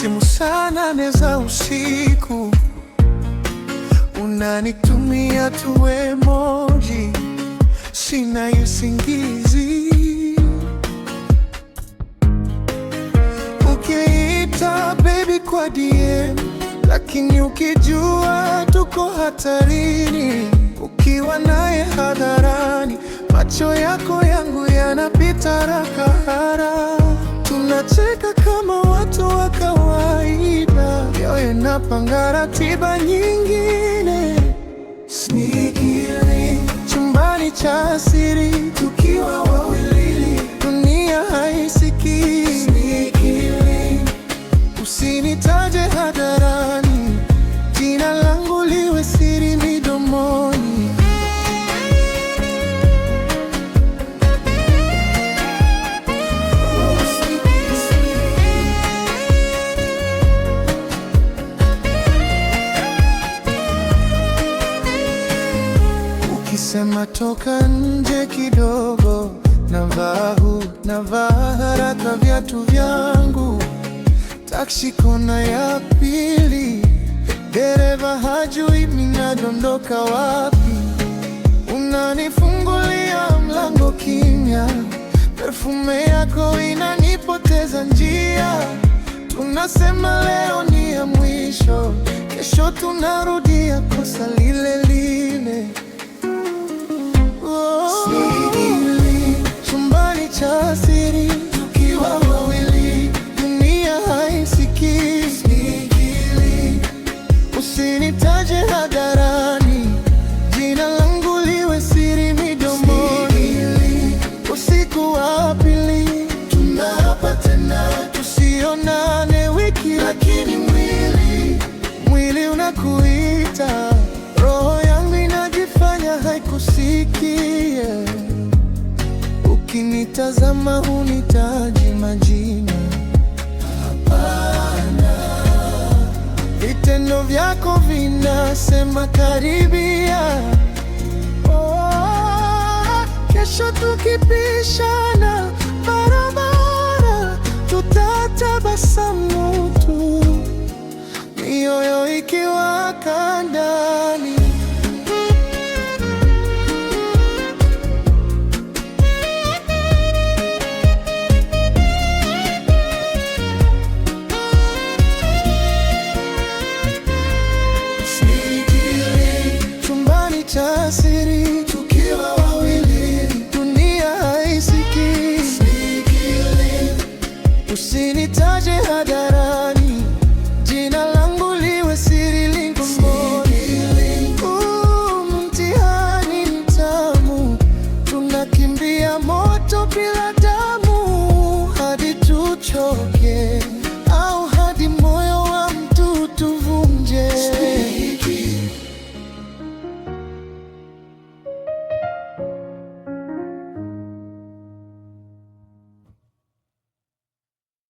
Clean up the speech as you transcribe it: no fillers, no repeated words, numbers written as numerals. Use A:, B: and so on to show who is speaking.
A: simu saa 8 za usiku, unanitumia tu emoji, sina usingizi. Ukiita baby kwa DM, lakini ukijua tuko hatarini. Ukiwa naye hadharani, macho yako yangu yanapita haraka. Tunacheka kama watu wa kawaida, yoye napanga ratiba nyingine. Sneaky link, chumbani cha siri, tukiwa wawili, dunia haisikii. Sneaky link, usinitaje hadharani, jina langu liwe siri midomoni. Ukisema toka nje kidogo, navaa haraka viatu vyangu. Taksi kona ya pili, dereva hajui ninadondoka wapi. Unanifungulia mlango kimya, perfume yako inanipoteza njia. Tunasema leo ni ya mwisho, kesho tunarudia kosa lile lile. Chumbani cha siri, tukiwa wawili, dunia haisikii. Usinitaje hadharani, jina langu liwe siri midomoni. Usiku wa pili, tunaapa tena tusionane wiki, lakini mwili unakuita, roho yangu inajifanya haikusikie. Ukinitazama hunitaji majina, hapana. Vitendo vyako vinasema karibia. Kesho tukipishana barabara, tutatabasamu.